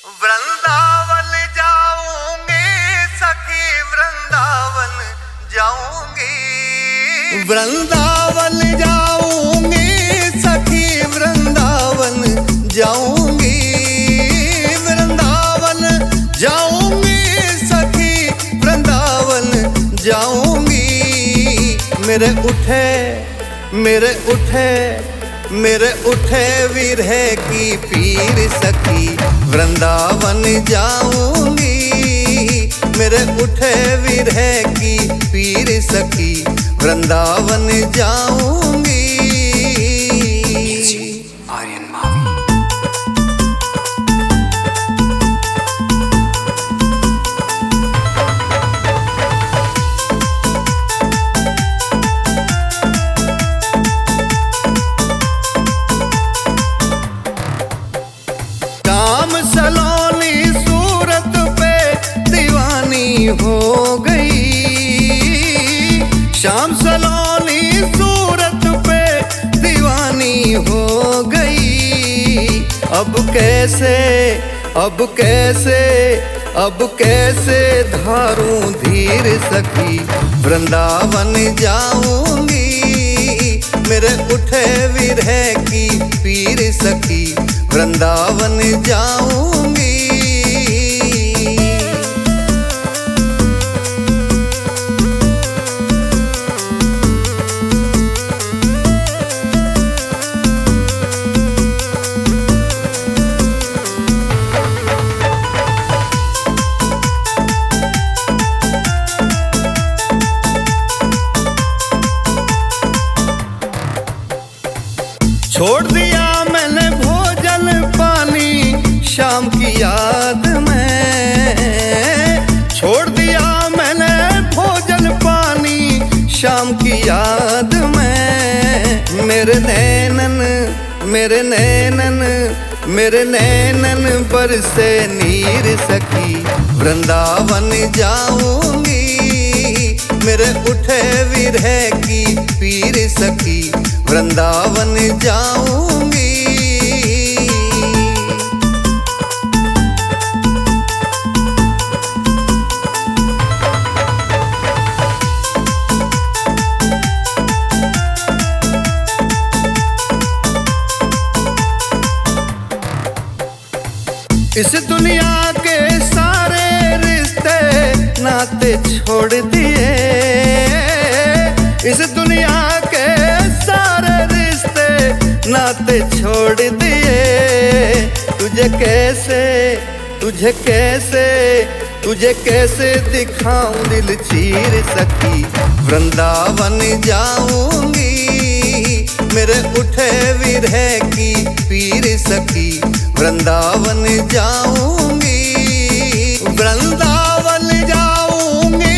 वृंदावन जाऊंगी सखी, वृंदावन जाऊंगी। वृंदावन जाऊंगी सखी, वृंदावन जाऊंगी। वृंदावन जाऊंगी सखी, वृंदावन जाऊंगी। मेरे उठे विरह की पीर सखी, वृंदावन जाऊंगी। मेरे उठे विरह की पीर सखी, वृंदावन जाऊंगी। सलोनी सूरत पे दीवानी हो गई। शाम सलोनी सूरत पे दीवानी हो गई। अब कैसे धारूं धीर सखी, वृंदावन जाऊंगी। मेरे उठे विरह की पीर सखी, वृंदावन जाऊंगी। छोड़ दिया मैंने भोजन पानी शाम की याद में। छोड़ दिया मैंने भोजन पानी शाम की याद में। मेरे नैनन बरसे नीर सखी, वृंदावन जाऊंगी। मेरे उठे विरह की पीर सखी, वृंदावन जाऊंगी। इस दुनिया के सारे रिश्ते नाते छोड़ दिए। इस दुनिया के सारे रिश्ते नाते छोड़ दिए। तुझे कैसे दिखाऊं दिल चीर सखी, वृंदावन जाऊंगी। मेरे उठे विरह की पीर सखी, वृंदावन जाऊंगी। वृंदावन जाऊंगी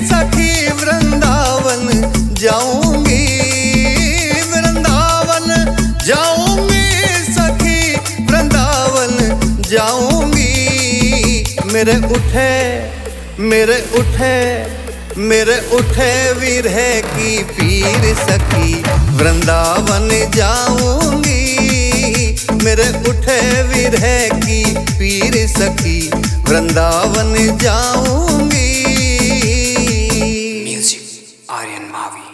सखी, वृंदावन जाऊंगी। वृंदावन जाऊंगी सखी, वृंदावन जाऊंगी। मेरे उठे विरह की पीर सखी, वृंदावन जाऊंगी। मेरे उठे विरह की पीर सखी, वृंदावन जाऊंगी। म्यूजिक आर्यन मावी।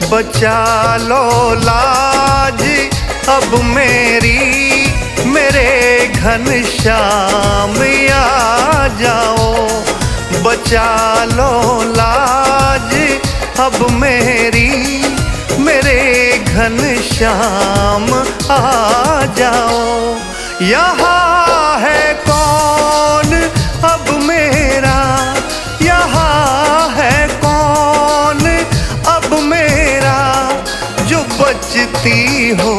बचा लो लाज अब मेरे घनश्याम आ जाओ। बचा लो लाज अब मेरे घनश्याम आ जाओ। यहाँ है कौन अब मेरा, यहाँ है कौन अब मेरा, जो बचती हो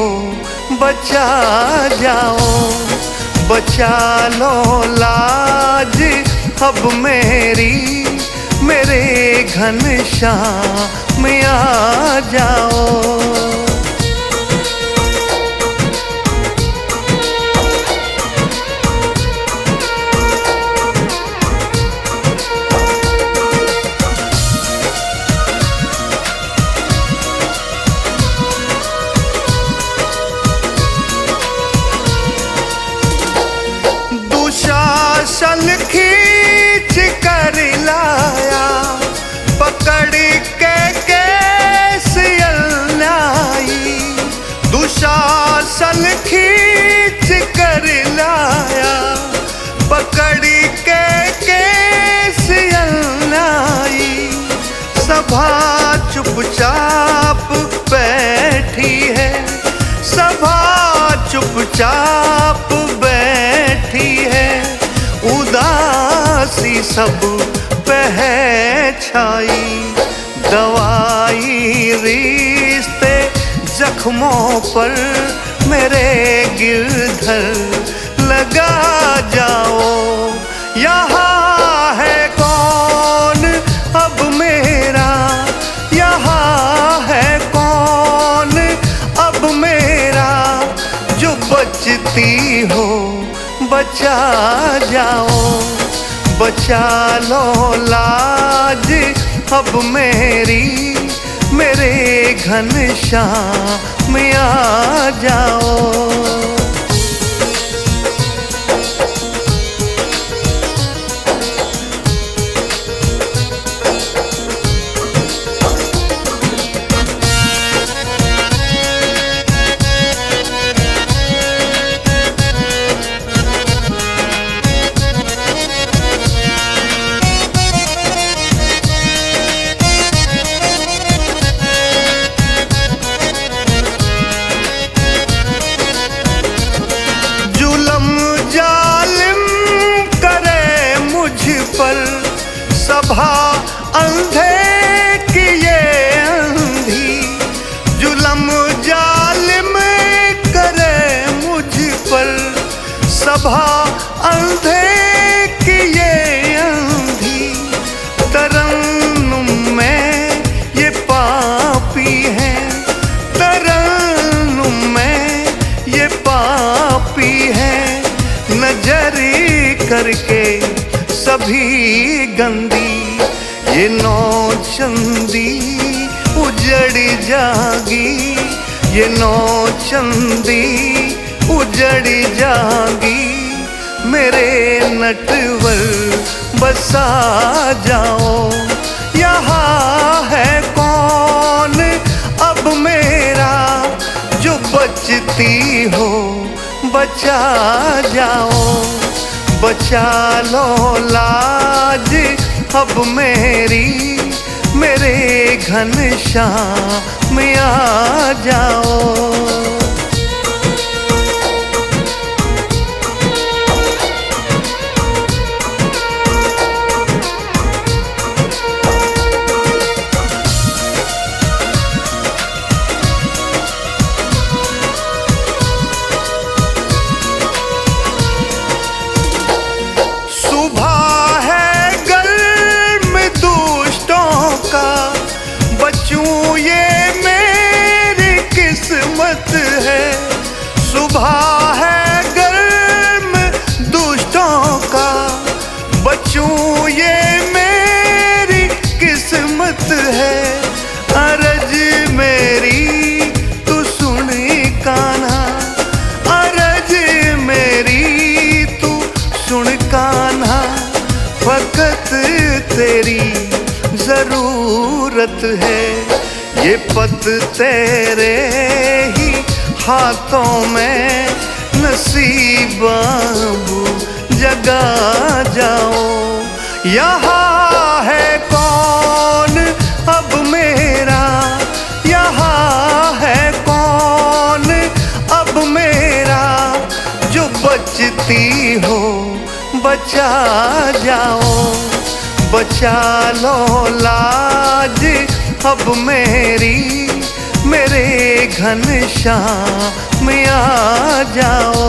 बचा जाओ। बचा लो लाज अब मेरी, मेरे घनश्याम में आ जाओ। दुशासन खींच कर लाया, पकड़ के केस न्यायी। दुशासन खींच कर लाया, पकड़ के केस न्यायी। सभा चुपचाप बैठी है, सभा चुपचाप बैठी है। उदासी सब पे है छाई, दवाई रिश्ते जख्मों पर मेरे गिरधर लगा जाओ। यहाँ है कौन अब मेरा, यहाँ है कौन अब मेरा। जो बचती हो बचा जाओ, बचा लो लाज अब मेरी, मेरे घनश्याम में आ जाओ। सभा अंधे की ये अंधी, जुल्म जालिम करे मुझ पर। सभा अंधे की ये अंधी, तरन्नुम में ये पापी है, तरन्नुम में ये पापी है। नजरी करके सभी गंदी ये नौचंदी उजड़ जागी, ये नौचंदी उजड़ जागी। मेरे नटवर बसा जाओ, यहाँ है कौन अब मेरा। जो बचती हो बचा जाओ, बचा लो लाज अब मेरी, मेरे घनश्याम में आ जाओ। सुबह है गर्म दुष्टों का, बचूं ये मेरी किस्मत है। अरज मेरी तू सुन कान्हा, अरज मेरी तू सुन कान्हा। फकत तेरी जरूरत है, ये पत तेरे ही हाथों में। नसीबाबू जगा जाओ, यहाँ है कौन अब मेरा, यहाँ है कौन अब मेरा। जो बचती हो बचा जाओ, बचा लो लाज अब मेरी, मेरे घनश्याम में आ जाओ।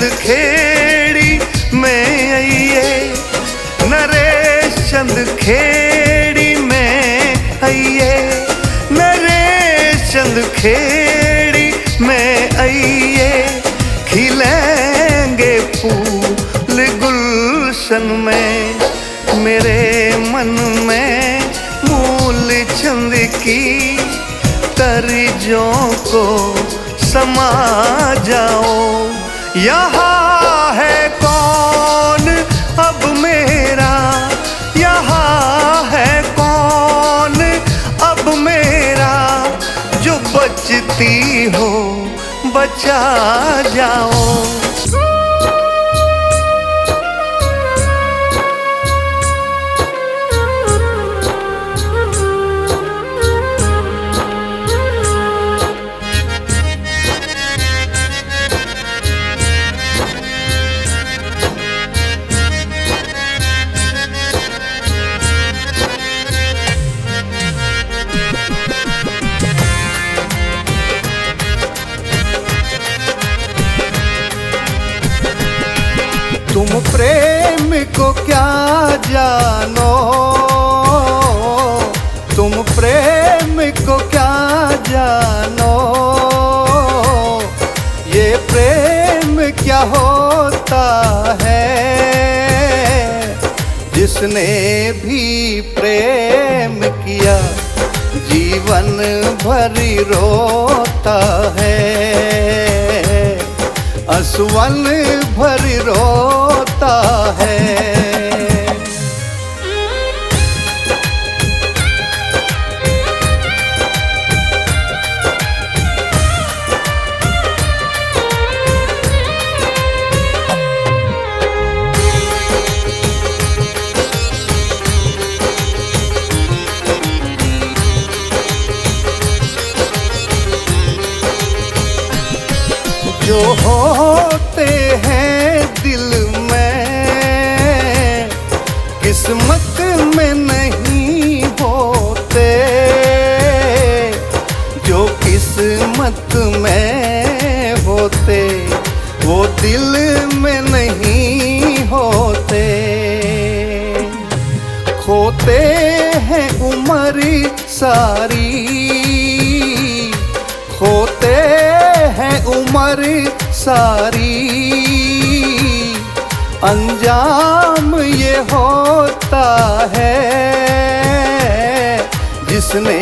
चंद खेड़ी में आइए, नरेश चंद खेड़ी में आइए, नरेश चंद खेड़ी में आइए। खिलेंगे फूल गुलशन में, मेरे मन में मूल चंद की तर्जों को समा जाओ। यहाँ है कौन अब मेरा, यहाँ है कौन अब मेरा, जो बचती हो बचा जाओ। तुम प्रेम को क्या जानो, तुम प्रेम को क्या जानो, ये प्रेम क्या होता है। जिसने भी प्रेम किया जीवन भर रोता है, आंसुअन भर रोता है। जो होते हैं दिल में किस्मत में नहीं होते, जो किस्मत में होते वो दिल में नहीं होते। खोते हैं उम्र सारी, खोते है उम्र सारी, अंजाम ये होता है। जिसने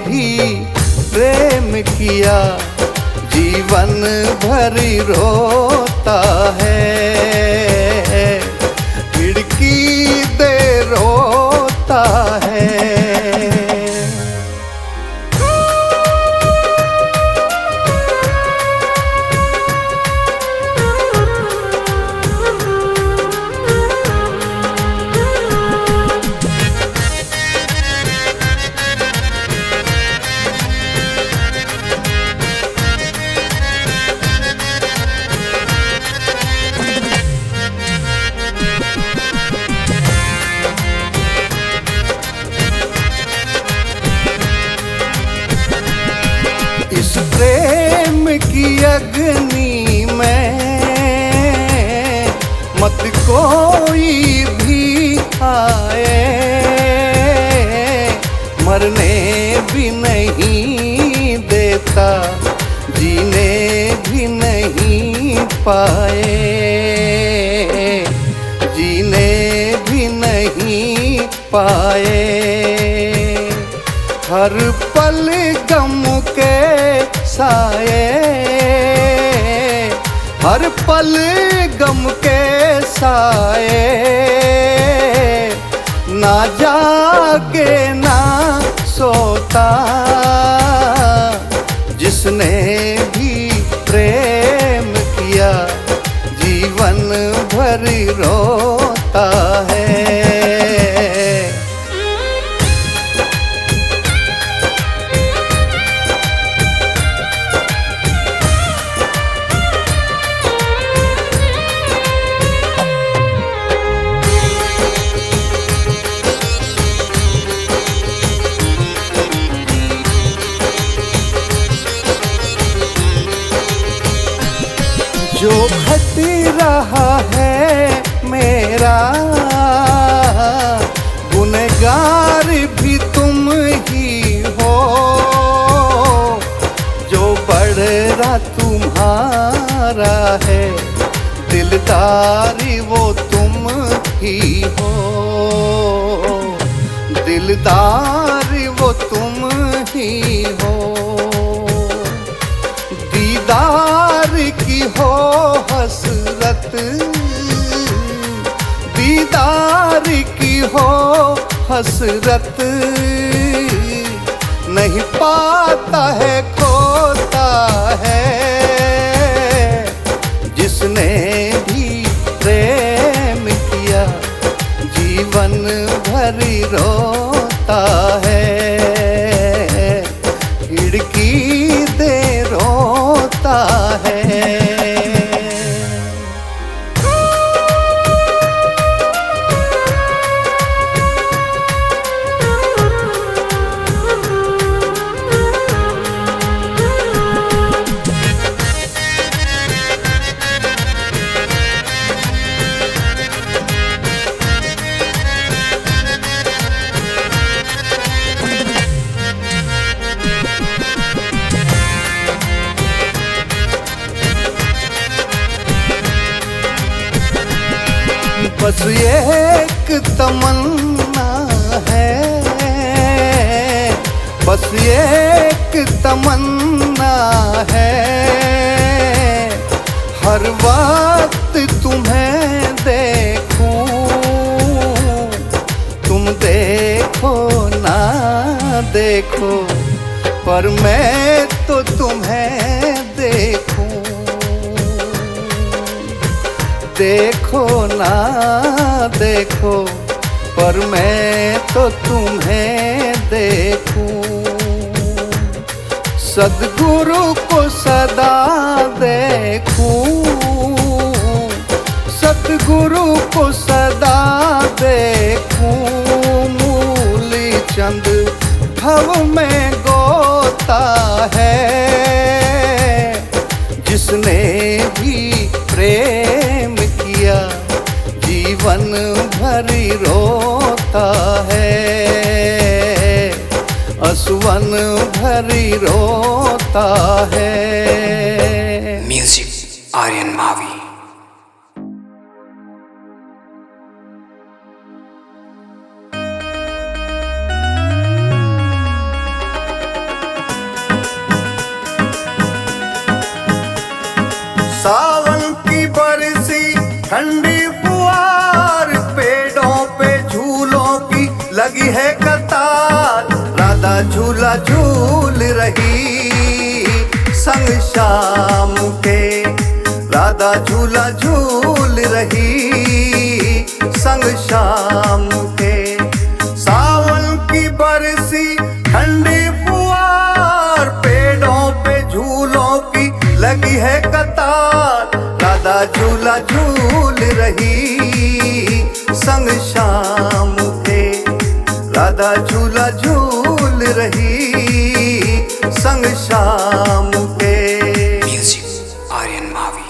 भी प्रेम किया जीवन भर रोता है, खिड़की दे रोता है। इस प्रेम की अग्नि में मत कोई भी आए, मरने भी नहीं देता, जीने भी नहीं पाए, जीने भी नहीं पाए। हर पल गम के साए, हर पल गम के साए, ना जागे ना सोता। जिसने भी प्रेम किया जीवन भर रोता है। जो घट रहा है मेरा, गुनहगार भी तुम ही हो, जो बढ़ रहा तुम्हारा है, दिलदारी वो तुम ही हो, दिलदारी वो तुम ही हो। दीदार की हो हसरत, दीदार की हो हसरत, नहीं पाता है खोता है, जिसने भी प्रेम किया जीवन भर रोता है, खिड़की दे रोता है। बस एक तमन्ना है, बस एक तमन्ना है, हर वक्त तुम्हें देखूं, तुम देखो ना देखो, पर मैं तो तुम्हें देखूं, देखो ना देखो, पर मैं तो तुम्हें देखूं, सद्गुरु को सदा देखूं, सद्गुरु को सदा देखूं, मूली चंद भव में गोता है, जिसने भी प्रेम किया जीवन भरी रोता है, असवन भरी रोता है। म्यूजिक आर्यन मावी। सावन की बरसी ठंडी फुहार, पेड़ों पे झूलों की लगी है कतार, राधा झूला झूल रही संग शाम के, राधा झूला झूल रही संग शाम के। सावन की बरसी ठंडी फुहार, पेड़ों पे झूलों की लगी है कतार, राधा झूला झूल रही संग शाम के, राधा झूला झूल रही संग शाम के। म्यूजिक आर्यन मावी।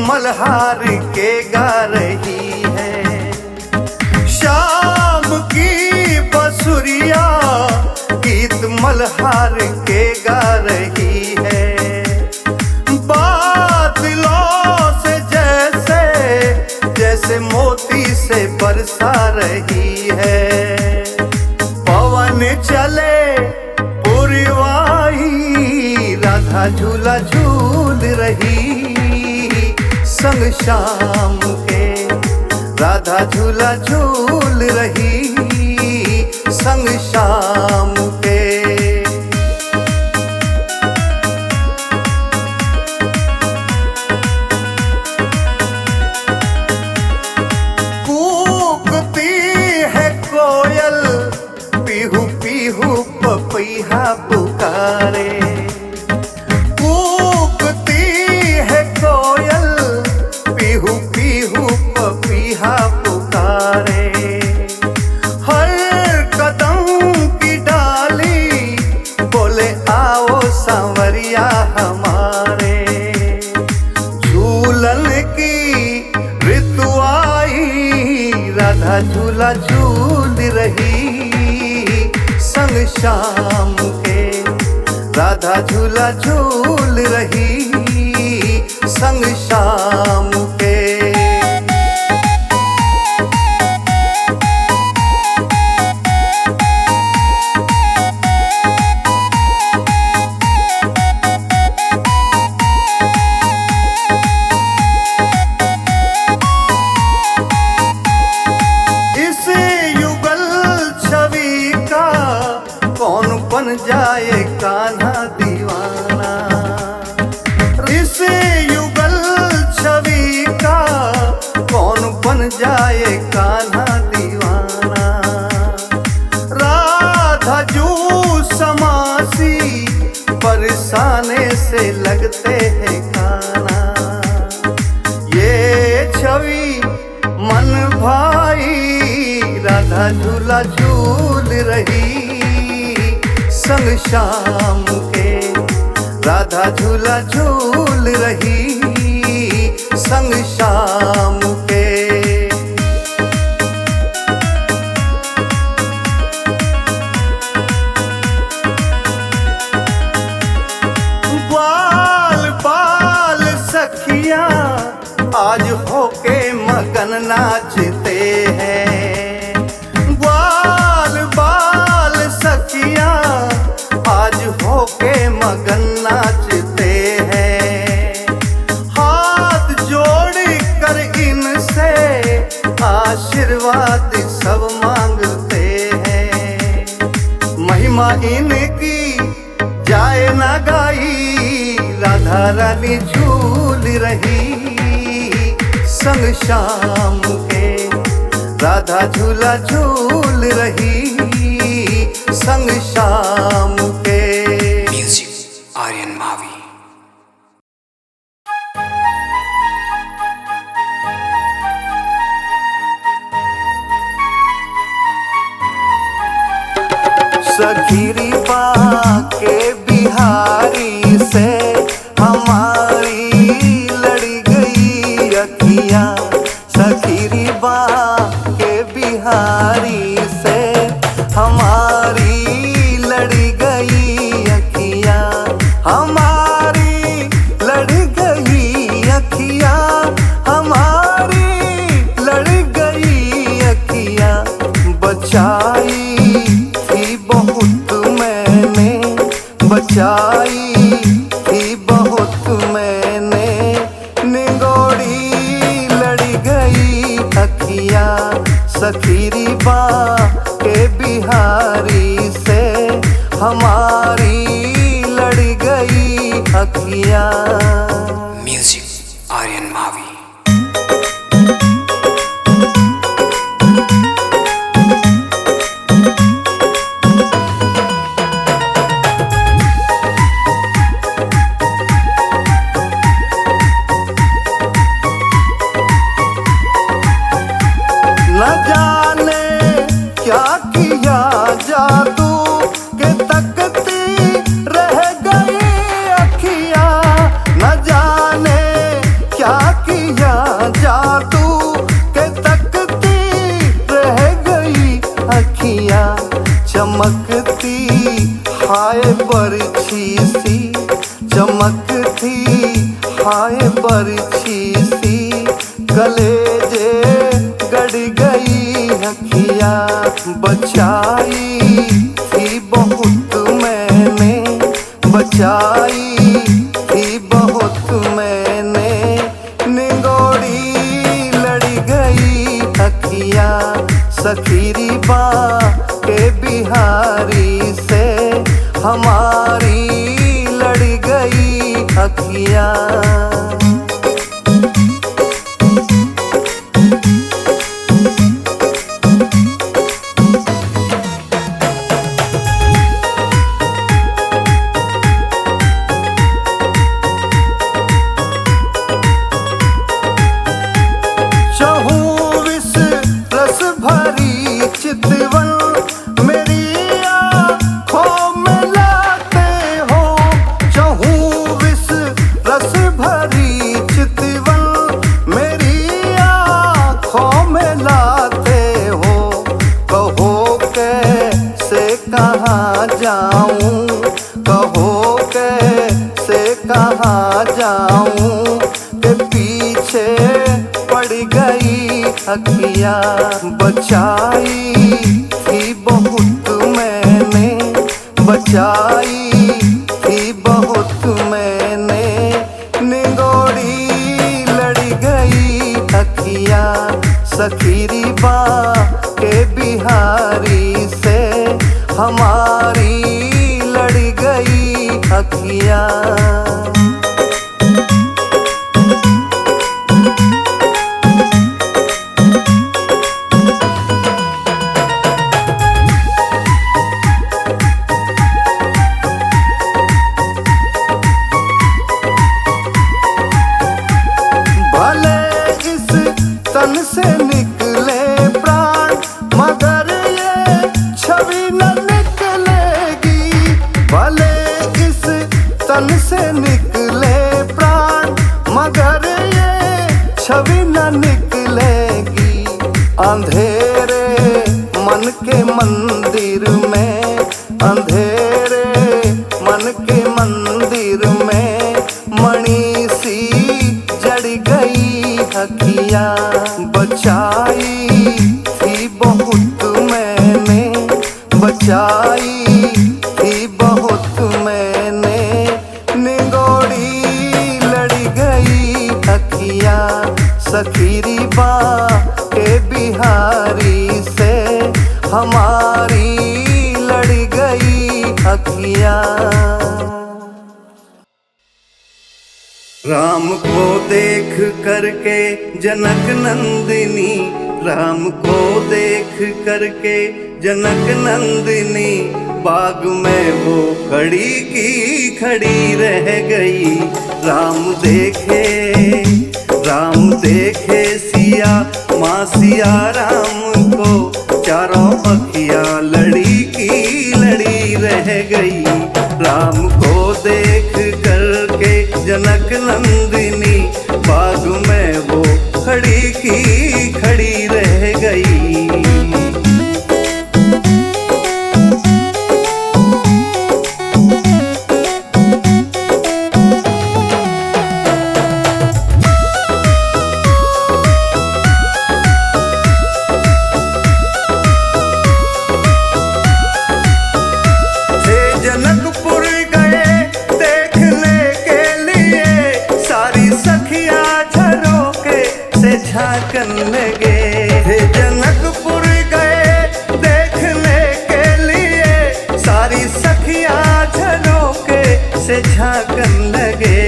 मल्हार के गा रही है, शाम की बसुरिया गीत मल्हार के गा रही है, बादलों से जैसे जैसे मोती से बरसा रही है, पवन चले पुरवाई, राधा झूला झूल रही संग शाम के, राधा झूला झूल रही संग शाम के। कूकती है कोयल पीहू पीहू पपैया पुकारे। कूकती है कोयल पीहू पीहू पपैया पुकारे। हर कदम की डाली बोले आओ सांवरिया हमारे। झूलन की ऋतु आई राधा झूला झूल रही संग शाम के। राधा झूला झूल रही संग शाम के। कौन बन जाए कान्हा दीवाना। इस युगल छवि का कौन बन जाए कान्हा दीवाना। राधा जू समासी बरसाने से लगते हैं खाना। ये छवि मन भाई राधा झूला झूल रही संग शाम के। राधा झूला झूल रही संग शाम के। बाल बाल सखियां आज होके मगन नाचते हैं। बाल बाल सखियां आज होके मगन नाचते हैं। हाथ जोड़ कर इनसे आशीर्वाद सब मांगते हैं। महिमा इनकी जाए ना गाई राधा रानी झूल रही संग शाम के। राधा झूला झूल रही संग शाम के। म्यूजिक आर्यन मावी। सखीरी के बिहारी से हमारी लड़ गई अखियां। सखीरी के बिहारी से हमारी लड़ गई अखियां। हमारी लड़ गई अखियां। हमारी लड़ गई अखियां। बचाई थी बहुत मैंने। बचाई थी बहुत मैंने। निगोड़ी लड़ गई अखियां। सखीरी के बिहारी से हमारी लड़ गई अखियां। म्यूजिक आर्यन मावी। न जाने क्या किया जादू के तकती रह गई अखियां। न जाने क्या किया जादू के तकती रह गई अखियां। चमकती हाय बरछी सी। चमकती हाय बरछी सी। कलेजे गड़ गई अखियां। बचाई थी बहुत मैंने। बचाई थी बहुत मैंने। निगोड़ी लड़ गई अखियां। सखीरी के बिहारी से हमारी लड़ गई अखियां। कहाँ जाऊं, कहो कैसे कहाँ जाऊं, के पीछे पड़ गई अखियाँ। बचाई थी बहुत मैंने, बचाई थी बहुत मैंने, निगोड़ी लड़ गई अखियाँ। सखीरी बा के बिहारी से हमारी लड़ गई अखियाँ। तन से निकले प्राण मगर ये छवि न निकलेगी, भले इस तन से निकले प्राण मगर ये छवि न निकलेगी। अंधेरे मन के मंदिर में, अंधेरे मन के मंदिर में मणि सी जड़ गई अखियाँ। बचाई थी बहुत मैंने, बचाई थी बहुत मैंने, निगोड़ी लड़ गई अखियाँ। सखीरी बा के बिहारी से हमारी लड़ गई अखियाँ। राम को देख करके जनक नंदिनी, राम को देख करके जनक नंदिनी, बाग में वो खड़ी की खड़ी रह गई। राम देखे सिया माँ सिया राम को, चारों अखियाँ लड़ी की लड़ी रह गई। राम को देख करके जनक नंदिनी, बाग में वो खड़ी की खड़ी रह गई। जनकपुर गए देखने के लिए, सारी सखियाँ झरोके से झांकन लगे। थे जनकपुर गए देखने के लिए, सारी सखियाँ झरोके से झांकन लगे।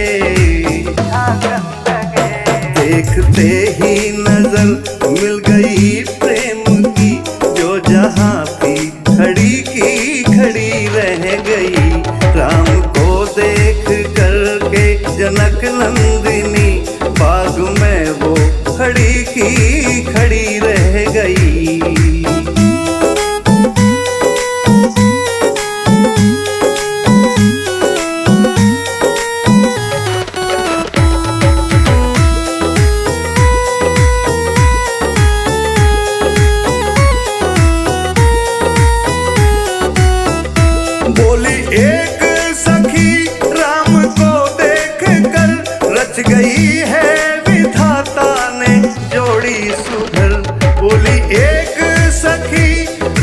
देखते ही नजर मिल गई प्रेम की, जो जहाँ थी खड़ी की खड़ी रह गई। राम को देख करके जनक नंदिनी, बाग में वो खड़ी की खड़ी रह गई। बोली एक सखी राम को देख कर, रच गई है विधाता ने जोड़ी सुघर। बोली एक सखी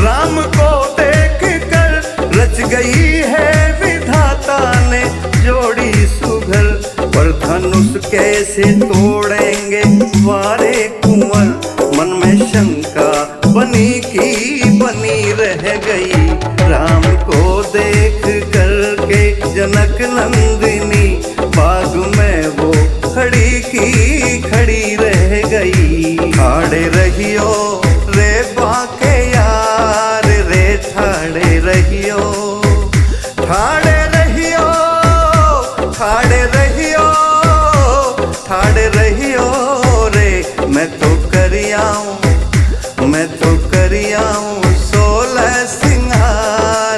राम को देख कर, रच गई है विधाता ने जोड़ी सुघर। पर धनुष कैसे तोड़ेंगे वारे कुंवर, मन में शंका बनी की बनी रह गई। राम को देख करके जनक नंदिनी, बाग में वो खड़ी की खड़ी रह गई। ठाड़े रहियो रे बाके यार रे, ठाड़े रहियो, ठाड़े रहियो, ठाड़े रहियो, ठाड़े रहियो रे। मैं तो करियाऊं, मैं तो करियाऊं 16 सिंगार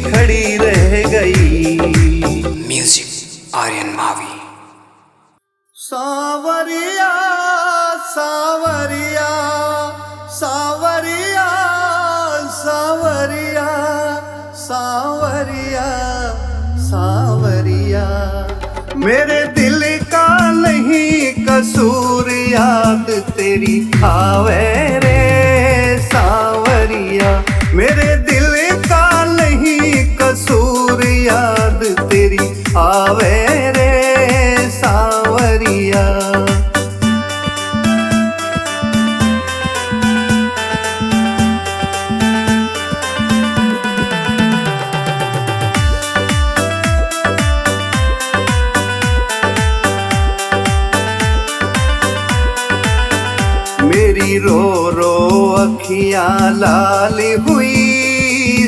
खड़ी रह गई। म्यूजिक आर्यन मावी। सावरिया सावरिया सावरिया सावरिया सावरिया सावरिया, मेरे दिल का नहीं कसूर, याद तेरी आवे रे सावरिया। मेरे दिल का नहीं कसूर, याद तेरी आवे रे सावरिया। मेरी रो रो अखियाँ लाल हुई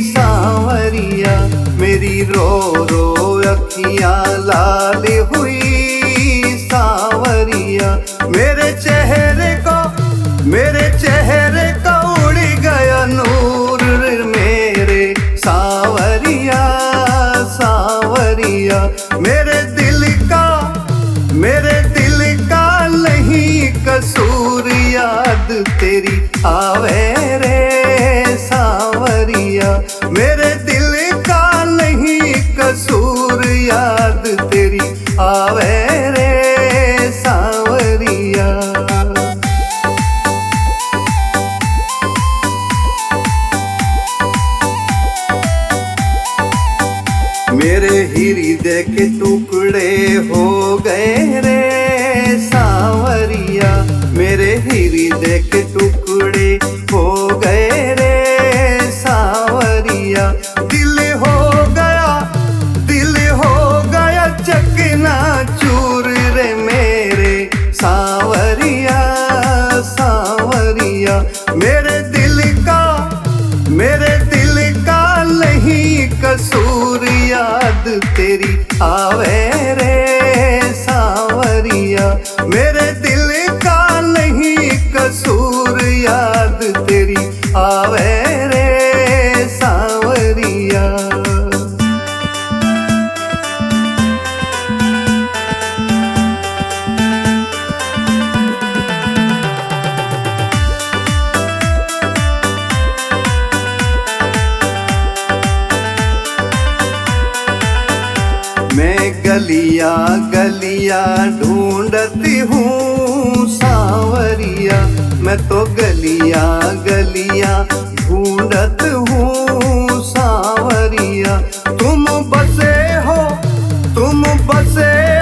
सावरिया। मेरी रो रो अखियाँ लाल हुई सावरिया। मेरे चेहरे को उड़ गया नूर मेरे सावरिया सावरिया। मेरे दिल का नहीं कसूर, याद तेरी आवे रे सावरिया। मेरे दिल का नहीं कसूर, याद तेरी आवे रे सावरिया। मेरे हृदय के टुकड़े हो गए रे सावरिया। मेरे हृदय के टुकड़े हो गए रे सावरिया। दिल हो गया चकना चूर रे मेरे सावरिया सावरिया। मेरे दिल का नहीं कसूर, याद तेरी आवे रे सावरिया। मेरे दिल का नहीं कसूर, याद तेरी आवे रे सावरिया। मैं गलियां ढूंढती हूँ सावरिया। मैं तो गलियां ढूंढत हूँ सावरिया। तुम बसे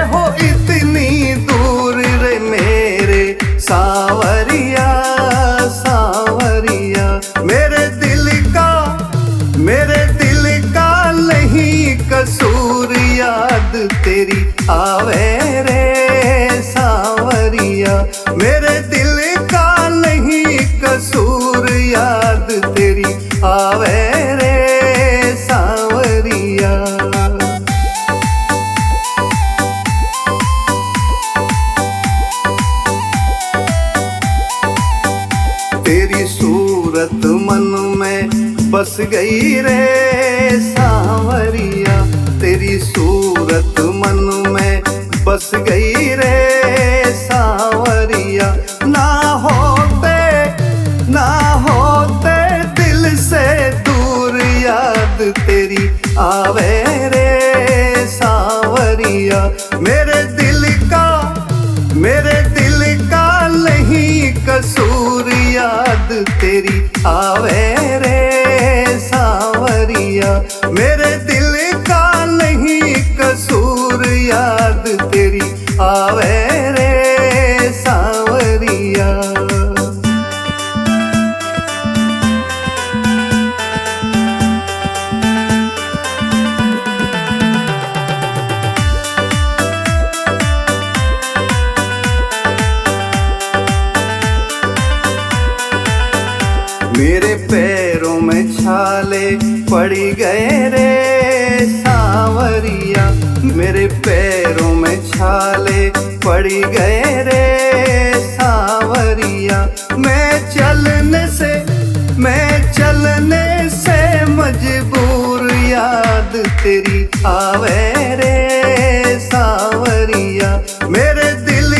हो इतनी दूर रे मेरे सावरिया सावरिया। मेरे दिल का नहीं कसूर, याद तेरी आवे रे सावरिया। मेरे दिल का नहीं कसूर, याद तेरी आवे रे सावरिया। तेरी सूरत मन में बस गई रे सावरिया। तेरी सूरत मन में बस गई रे सावरिया। ना होते दिल से दूर, याद तेरी आवे रे सावरिया। मेरे दिल का नहीं कसूर, याद तेरी आवे रे सावरिया। मेरे दिल का नहीं कसूर, याद तेरी आवे रे सावरिया। मेरे पैरों में छाले पड़ गए रे सावरिया। मेरे पैरों में छाले पड़ गए रे सावरिया। मैं चलने से मजबूर, याद तेरी आवे रे सावरिया। मेरे दिल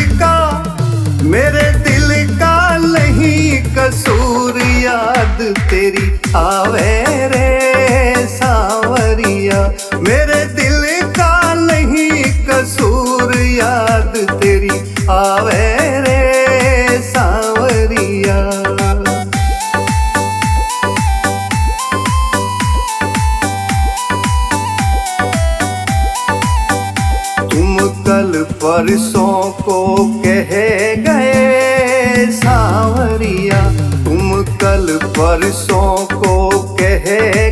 का नहीं कसूर, याद तेरी आवे रे सावरिया। मेरे दिल का नहीं कसूर, याद तेरी आवे रे सावरिया। तुम कल परसों को कह गए सावरिया, तुम कल परसों को कह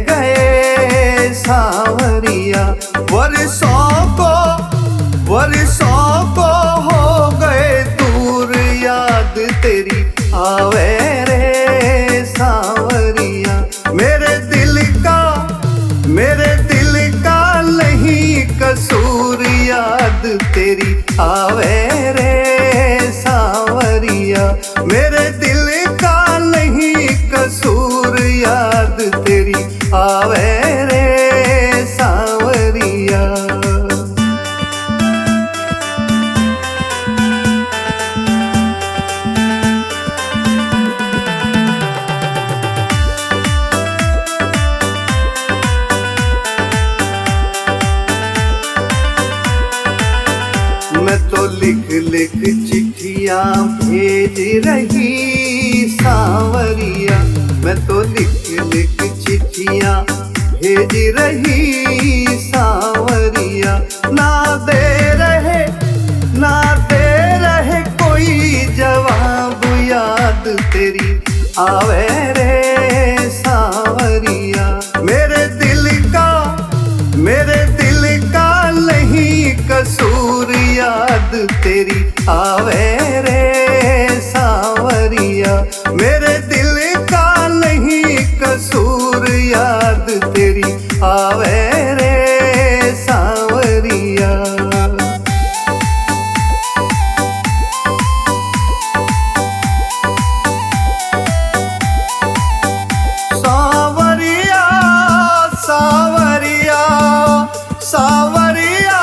गए सावरिया। वर्षों को हो गए दूर, याद तेरी आवे रे सावरिया। मेरे दिल का नहीं कसूर, याद तेरी आवे रे सावरिया। मेरे दिल का नहीं कसूर, याद तेरी आवे रे सावरिया। मैं तो लिख लिख चिट्ठियां भेज रही सावरिया। मैं तो लिख लिख चिट्ठियां भेज रही सावरिया। ना दे रहे कोई जवाब, याद तेरी आवे रे सावरिया। मेरे दिल का नहीं कसूर, याद तेरी आवे रे सावरिया। मेरे दिल का नहीं कसूर, याद तेरी आवे रे सावरिया। सावरिया सावरिया सावरिया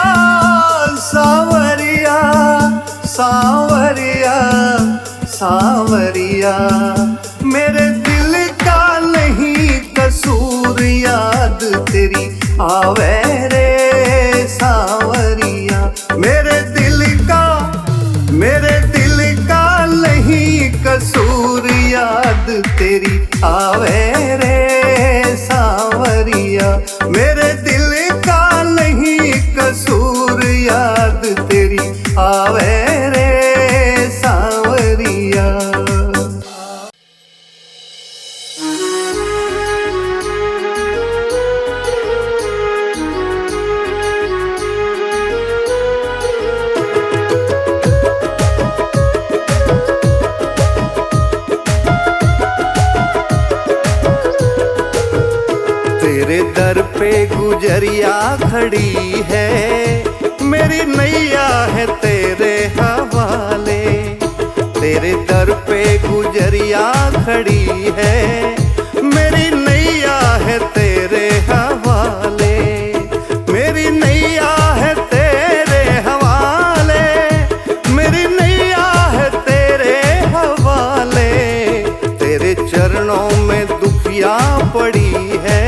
सावरिया सावरिया सावरिया। मेरे दिल का नहीं कसूर, याद तेरी आवे रे सावरिया। मेरे दिल का नहीं कसूर, याद तेरी आवे रे सावरिया। मेरे दिल का नहीं कसूर, याद तेरी आवे रे सावरिया। तेरे दर पे गुजरिया खड़ी है, मेरी नैया है तेरे हवाले। तेरे दर पे गुजरिया खड़ी है, मेरी नैया है तेरे हवाले। मेरी नैया है तेरे हवाले, मेरी नैया है तेरे हवाले। तेरे चरणों में दुखिया पड़ी है,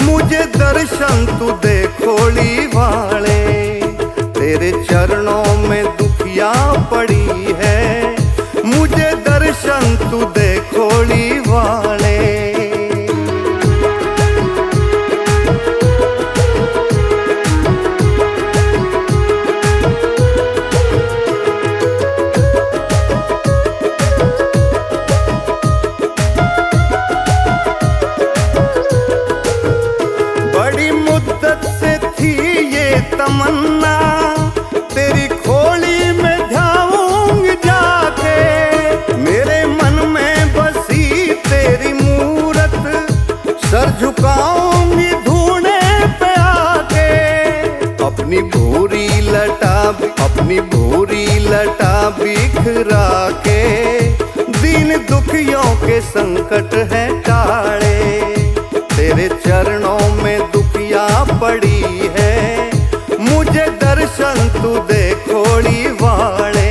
मुझे दर्शन तू दे खोली वाले। तेरे चरणों में दुखिया पड़ी है, मुझे दर्शन तू दे खोली वाले। बड़ी मुद्दत से थी ये तमन्ना, तेरी खोली में जाऊंगी जाके। मेरे मन में बसी तेरी मूरत, सर झुकाऊंगी ढूंढने पे आके। अपनी भूरी लटा बिखरा के, दीन दुखियों के संकट है टाले। तेरे चरणों में दुख पड़ी है, मुझे दर्शन तू दे खोड़ी वाले।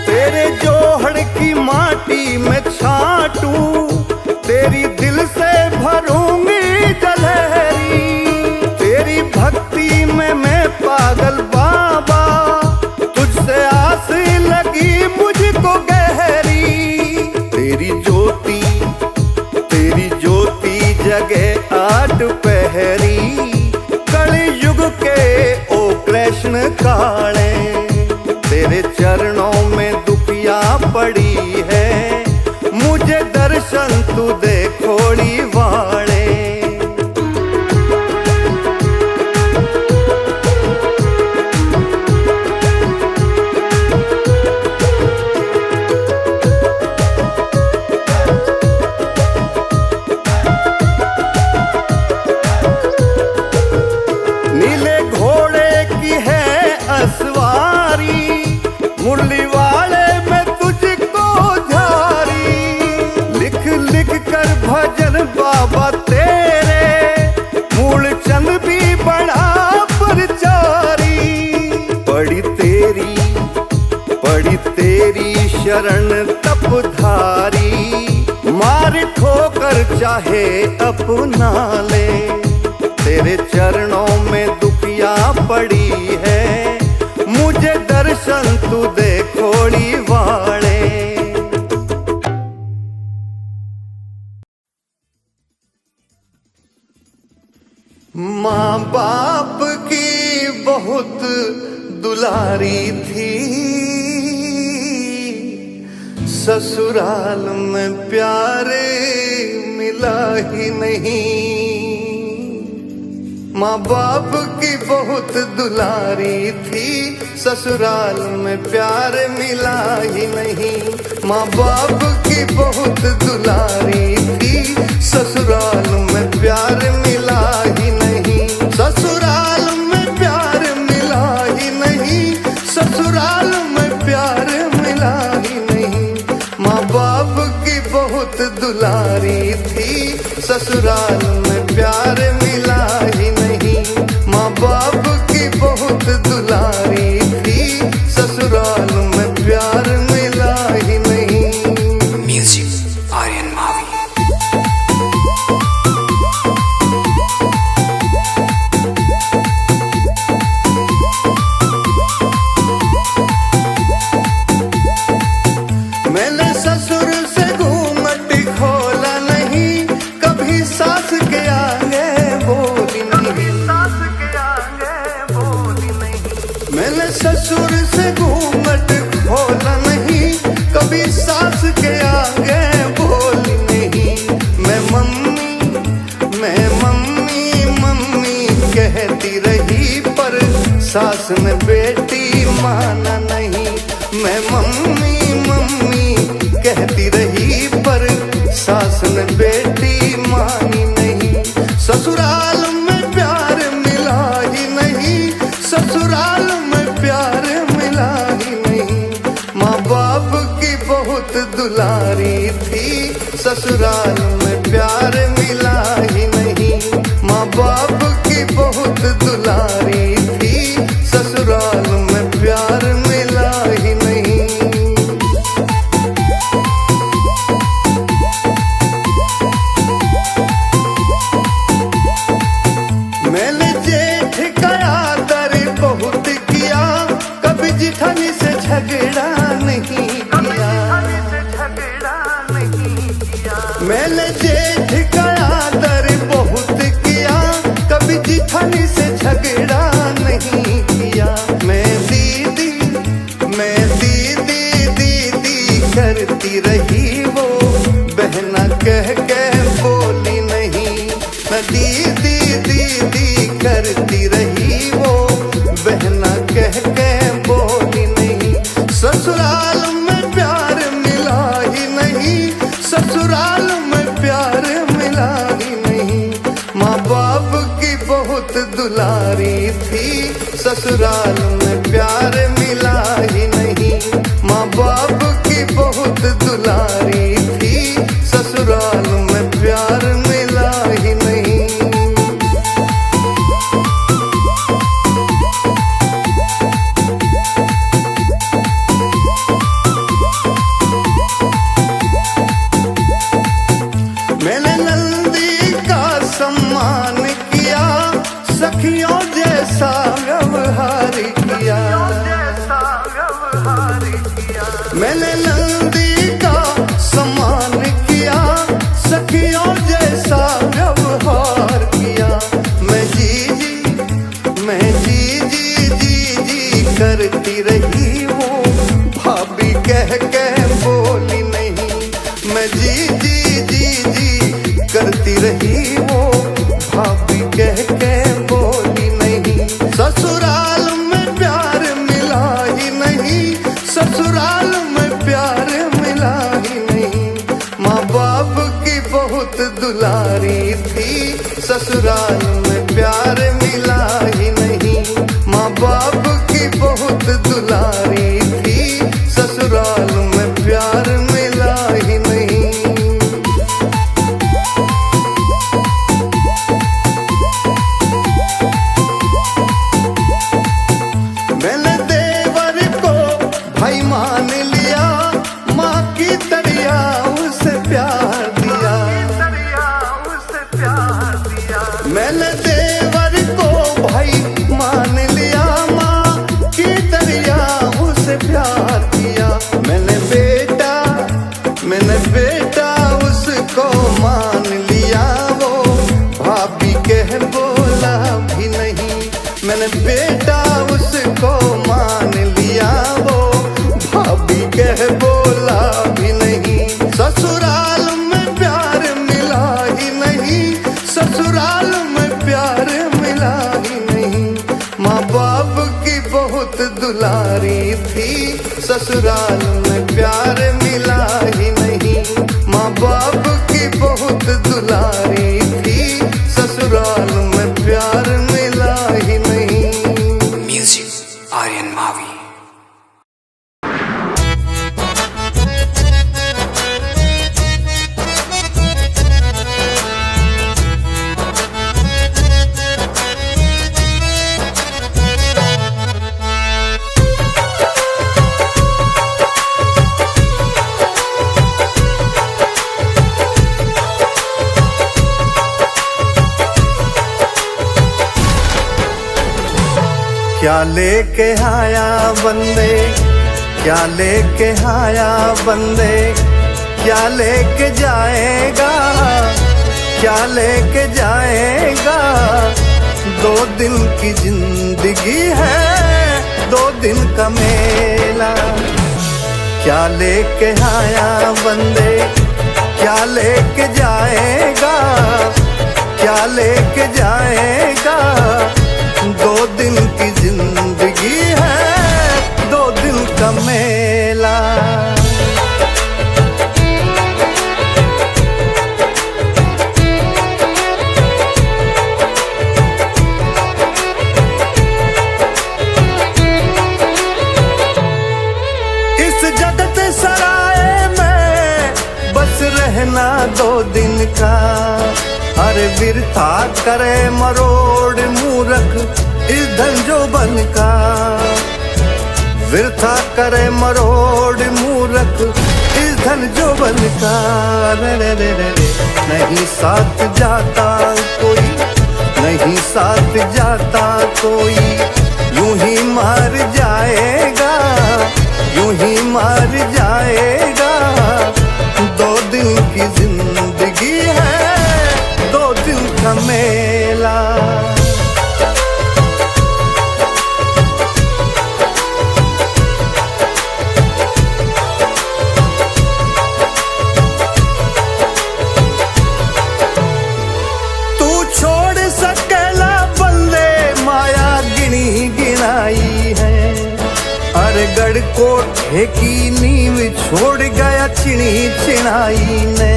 तेरे जोहड़ की माटी में छाटूं, तेरी दिल से भरूंगी जलहरी। तेरी भक्ति में मैं पागल बाबा, तुझसे आस लगी मुझको गहरी। तेरी ज्योति जगे आठ पहरी, कलि युग के ओ कृष्ण काले। तेरे चरणों में दुखिया पड़ी है, मुझे दर्शन तू दे खोड़ी वाले। नीले घोड़े की है असवारी, मुरली वाले में तुझको झारी। लिख लिख कर भजन बाबा तेरे, मूलचंद भी बड़ा प्रचारी। पड़ी तेरी शरण तपधारी, मार ठोकर चाहे अपना ले। तेरे चरणों में दुखिया पड़ी है, मुझे दर्शन तू दे खोड़ी वाले। माँ बाप की बहुत दुलारी थी, ससुराल में प्यार मिला ही नहीं। माँ बाप की बहुत दुलारी थी, ससुराल में प्यार मिला ही नहीं। माँ बाप की बहुत दुलारी थी, ससुराल में प्यार मिला ही नहीं। ससुराल में प्यार मिला ही नहीं, ससुराल में प्यार मिला ही नहीं। माँ बाप की बहुत दुलारी थी, ससुराल में प्यार मिला ही नहीं। माँ बाप की बहुत दुलारी थी, ससुराल में प्यार मिला ही नहीं। म्यूजिक आर्यन मावी। मैंने ससुर से घूंघट खोला नहीं, कभी सास के आगे बोली नहीं। मैंने ससुर से घूंघट खोला नहीं, कभी सास के आगे बोली नहीं। मैं मम्मी कहती रही, पर सास ने बेटी माना नहीं। मैं मम्मी कहती रही, पर सास ने बेटी मानी नहीं। ससुराल में प्यार मिला ही नहीं, ससुराल में प्यार मिला ही नहीं। माँ बाप की बहुत दुलारी थी, ससुराल में प्यार मिला ही नहीं। माँ बाप की बहुत दुलारी थी, ससुराल में प्यार मिला ही नहीं। मैंने जेठ का आदर बहुत किया, कभी जिठानी से झगड़ा नहीं किया। मैंने दुलारी थी, ससुराल में प्यार मिला ही नहीं। माँ बाप की बहुत दुलारी थी, ससुराल में प्यार मिला ही नहीं। मैंने नंदी का सम्मान किया, सखियों जैसा व्यवहार किया। मैंने नंदी का सम्मान किया, सखियों जैसा व्यवहार किया। मैं जी जी करती रही हूँ, भाभी कह बोली नहीं। मैं जी करती रही हूँ, भाभी कह बोली नहीं। ससुराल में प्यार मिला ही नहीं, ससुराल में प्यार मिला ही नहीं। माँ बाप की बहुत दुलारी थी, ससुराल में प्यार मिला ही नहीं। माँ बाप की बहुत दुलारी थी, ससुराल में प्यार मिला ही नहीं। मैंने देवर को भाई मान लिया, माँ की तरिया उसे प्यार दिया। मैंने देवर को भाई मान लिया, माँ की तरिया उसे प्यार दिया। मैंने बेटा उसको मान लिया, वो भाभी कह बोला भी नहीं। मैंने बेटा उसको मान लिया, वो भाभी कह बोला भी नहीं। ससुराल में प्यार मिला ही नहीं, ससुराल में प्यार मिला ही नहीं। माँ बाप की बहुत दुलारी थी, ससुराल में प्यार मिला ही नहीं। माँ बाप की बहुत दुलारी थी, ससुराल में प्यार मिला ही नहीं। Music, Aryan Mavi. क्या लेके आया बंदे, क्या लेके आया बंदे, क्या लेके जाएगा, क्या लेके जाएगा। 2 दिन की जिंदगी है, 2 दिन का मेला। क्या लेके आया बंदे, क्या लेके जाएगा, क्या लेके जाएगा। 2 दिन की जिंदगी है, 2 दिन का मेला। इस जगत सराय में बस रहना 2 दिन का। अरे बिरथा करे मरोड़ मूरख इस धन जो बन का। बिरथा करे मरोड़ मूरख इस धन जो बन का। रे नहीं साथ जाता कोई, नहीं साथ जाता कोई, यूं ही मार जाएगा, यूं ही मार जाएगा। 2 दिन की जिंदगी है, 2 दिन का मेला। गढ़ कोठे की नींव छोड़ गया चिड़ी चिड़ाई ने।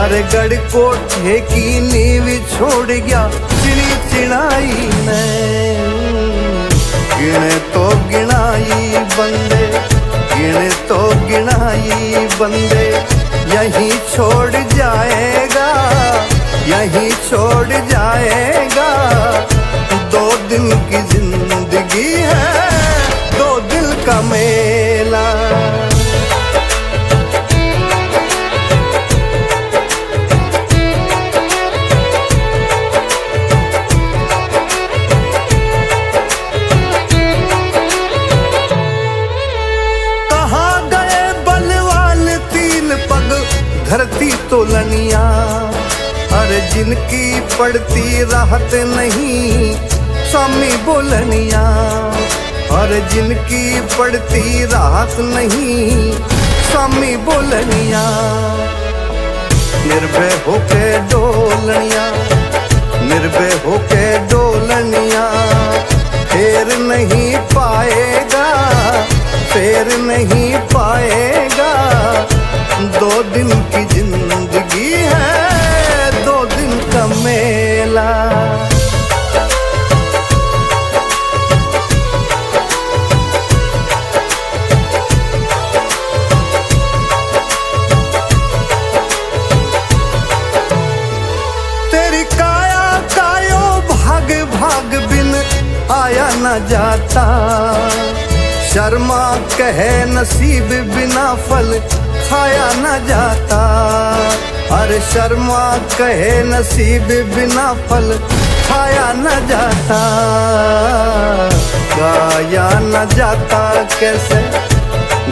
अरे गढ़ कोठे की नींव छोड़ गया चिड़ी चिड़ाई ने गिने तो गिनाई बंदे, गिने तो गिनाई बंदे, यहीं छोड़ जाएगा, यहीं छोड़ जाएगा। 2 दिन की जिंदगी है, 2 दिल का मेला। धरती तोलनिया, अरे जिनकी पड़ती राहत नहीं स्वामी बोलनिया, अरे जिनकी पड़ती राहत नहीं स्वामी बोलनिया। निर्भय होके डोलनिया, निर्भय होके डोलनिया, फेर नहीं पाएगा, फेर नहीं पाएगा। 2 दिन की जिंदगी है, 2 दिन का मेला। तेरी काया कायो भाग भाग बिन आया न जाता, शर्मा कहे नसीब बिना फल खाया न जाता। अरे शर्मा कहे नसीब बिना फल खाया न जाता। गाया न जाता कैसे,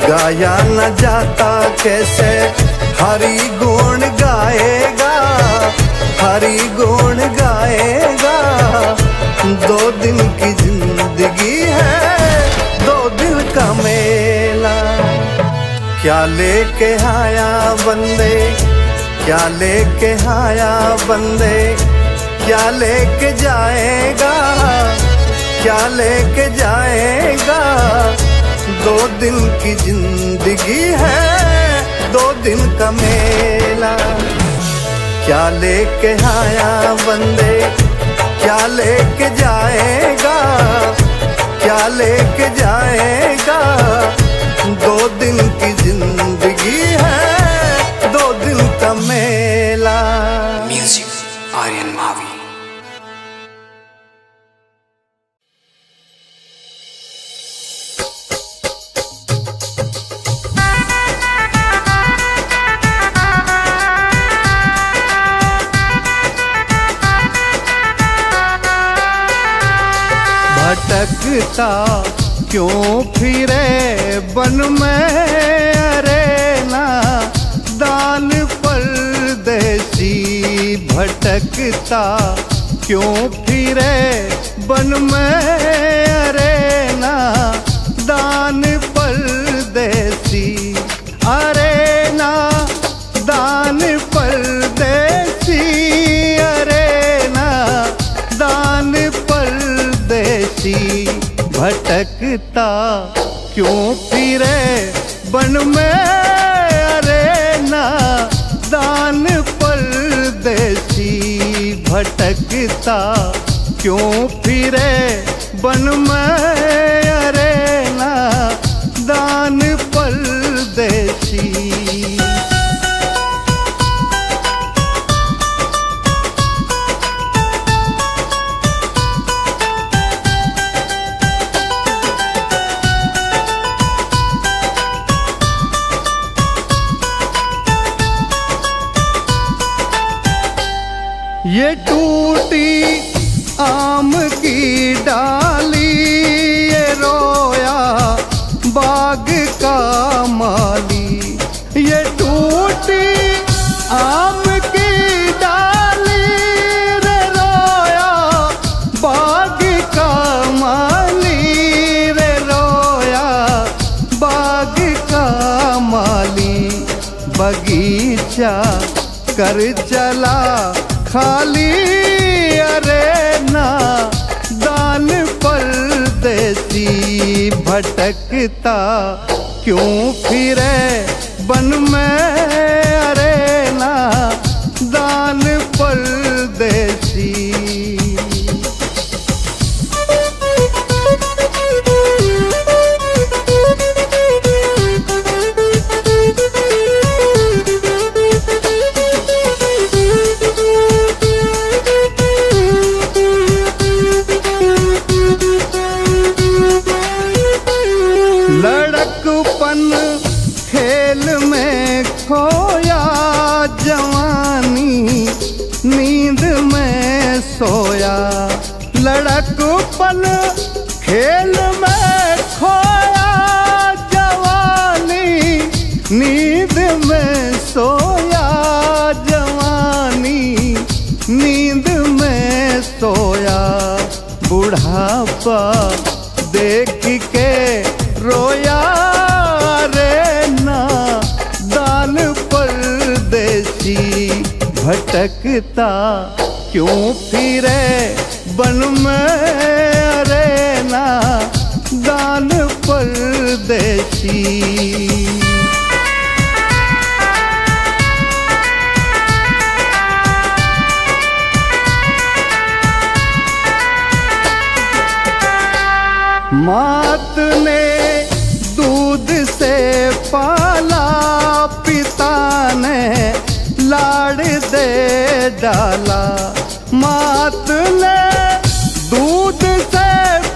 गाया न जाता कैसे, हरि गुण गाएगा, हरि गुण गाएगा। 2 दिन की जिंदगी है, 2 दिन का मेला। क्या लेके आया बंदे, क्या लेके आया बंदे, क्या लेके जाएगा, क्या लेके जाएगा। 2 दिन की जिंदगी है, 2 दिन का मेला। क्या लेके आया बंदे, क्या लेके जाएगा, क्या लेके जाएगा। 2 दिन की जिंदगी है, 2 दिन का मेला। Music, Aryan Mavi. भटकता क्यों फिरे बन में, अरे ना दान परदेसी। भटकता क्यों फिरे बन में, अरे ना दान परदेसी। अरे ना दान परदेसी, अरे ना दान परदेसी। भटकता क्यों फिरे बन में, अरे ना दान परदेसी। भटकता क्यों फिरे बन में, अरे ना दान परदेसी। ये टूटी आम की डाली, ये रोया बाग का माली। ये टूटी आम की डाली, रे रोया बाग का माली, रे रोया बाग का माली। बगीचा कर चला खाली, अरे ना दान परदेसी। भटकता क्यों फिरे बन में, अरे ना दान परदेसी। सोया, लड़कपन खेल में खोया, जवानी नींद में सोया, जवानी नींद में सोया। बुढ़ापा देख के रोया रे ना दान परदेसी, भटकता क्यों फिरे बन में अरे ना दान परदेसी। मात ने दूध से पाला, पिता ने लाड़ दे डाला। मात ने दूध से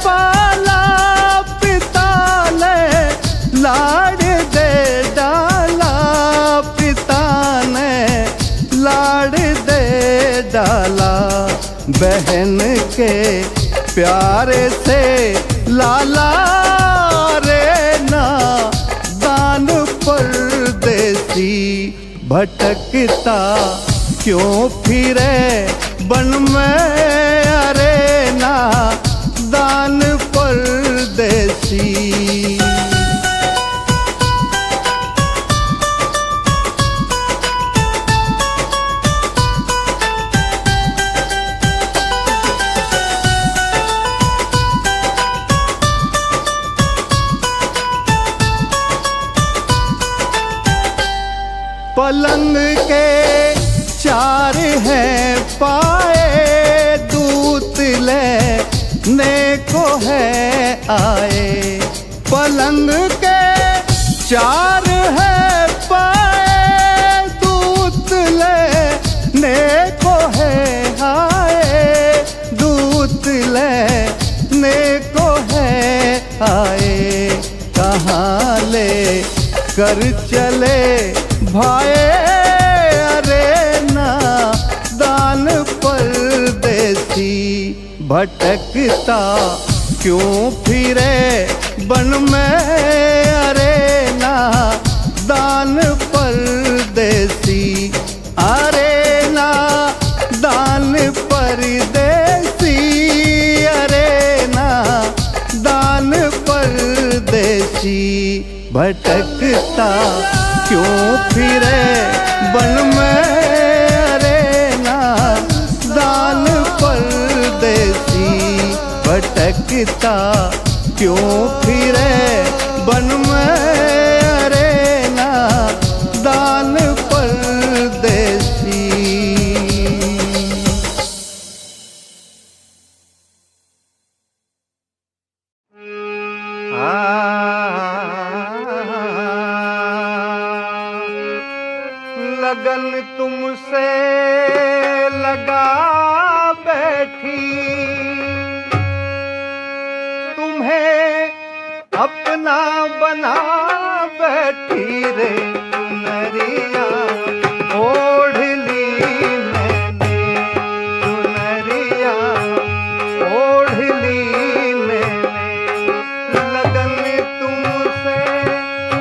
पाला, पिता ने लाड़ दे डाला, पिता ने लाड़ दे डाला। बहन के प्यारे से लाला रे ना दान परदेसी, भटकता क्यों फिरे बन में अरे ना दान परदेसी। पलंग के चार हैं पाए, दूत लेने को है आए। पलंग के चार हैं पाए, दूत लेने को है आए, दूत लेने को है आए। कहाँ ले कर चले भाए अरे ना दान परदेसी, भटकता क्यों फिरे बन में अरे ना दान परदेसी। अरे ना दान परदेसी, अरे ना दान परदेसी, भटकता क्यों फिरे बन में अरे ना दान परदेसी, भटकता क्यों फिरे बन में अरे ना दान परदेसी। लगन तुमसे लगा बैठी, तुम्हें अपना बना बैठी रे चुनरिया ओढ़ ली मैंने, चुनरिया ओढ़ ली मैंने। लगन तुमसे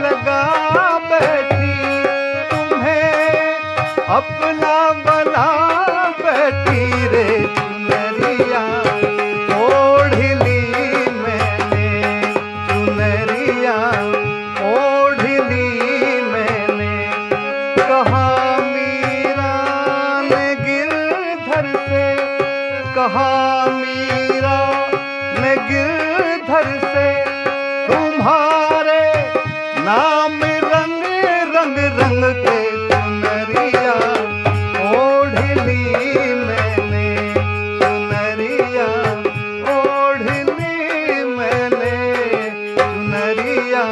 लगा बैठी, अपना बना बैठी रे चुनरिया ओढ़ ली मैंने, चुनरिया ओढ़ ली मैंने। कहा मीरा ने गिरधर से, कहा मीरा ने गिरधर से, तुम्हारे नाम रंग रंग रंग के चुनरिया ओढ़ ली मैंने, चुनरिया ओढ़ ली मैंने, चुनरिया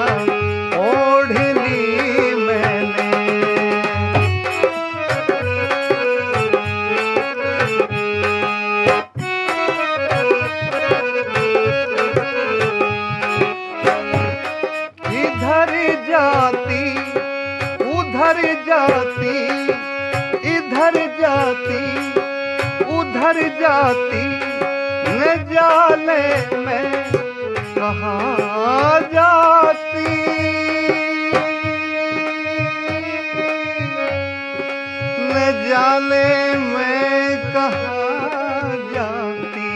ओढ़ ली मैंने। किधर जाती न जाने मैं कहाँ जाती, न जाने मैं कहाँ जाती।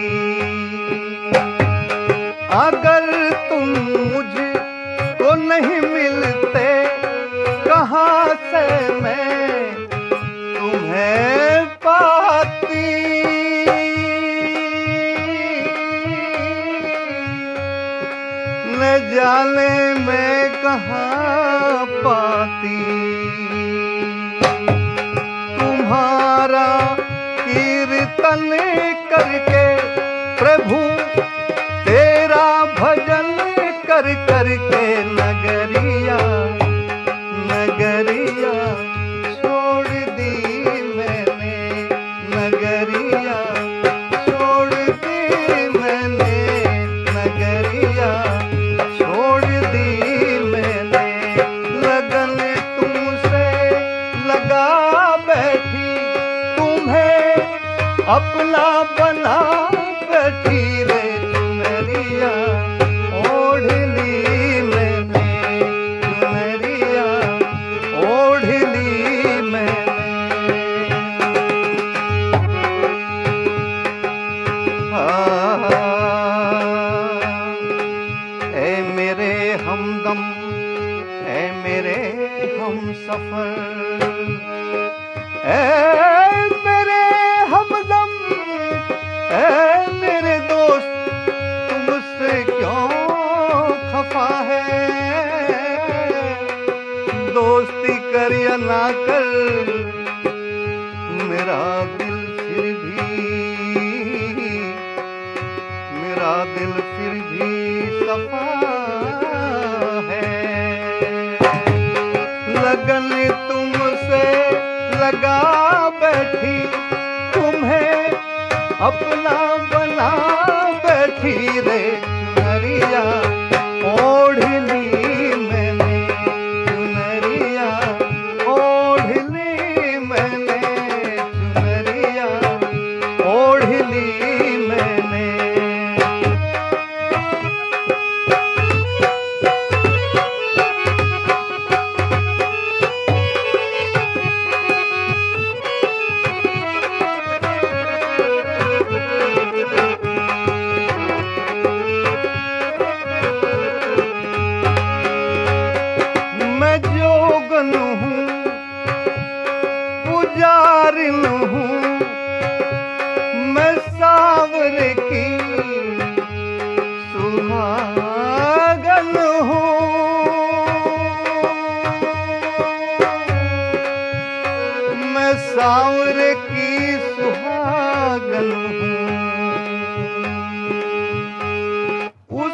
अगर तुम मुझको नहीं मिलते कहाँ से मैं तुम्हें पाती। न जाने मैं कहाँ पाती। तुम्हारा कीर्तन करके प्रभु तेरा भजन कर करके नगरिया नगरिया छोड़ दी मैंने, नगरिया छोड़ दी मैंने, नगरिया छोड़ दी मैंने। लगन तुमसे लगा बैठी, तुम्हें अपना बना बैठी रे चुनरिया ओढ़ ली मैंने, चुनरिया ओढ़ ली मैंने। ऐ मेरे हमदम, ऐ मेरे हमसफर, ऐ मेरे हमदम, ऐ मेरे दोस्त, तुमसे क्यों खफा है। दोस्ती कर या ना कर मेरा दिल फिर भी सफा है। लगन तुमसे लगा बैठी, तुम्हें अपना बना बैठी रे चुनरिया ओढ़ ली मैंने, चुनरिया ओढ़ ली मैंने, चुनरिया ओढ़ ली मैंने। मैं जोगन हूँ, पुजारिन हूँ, मैं सावरे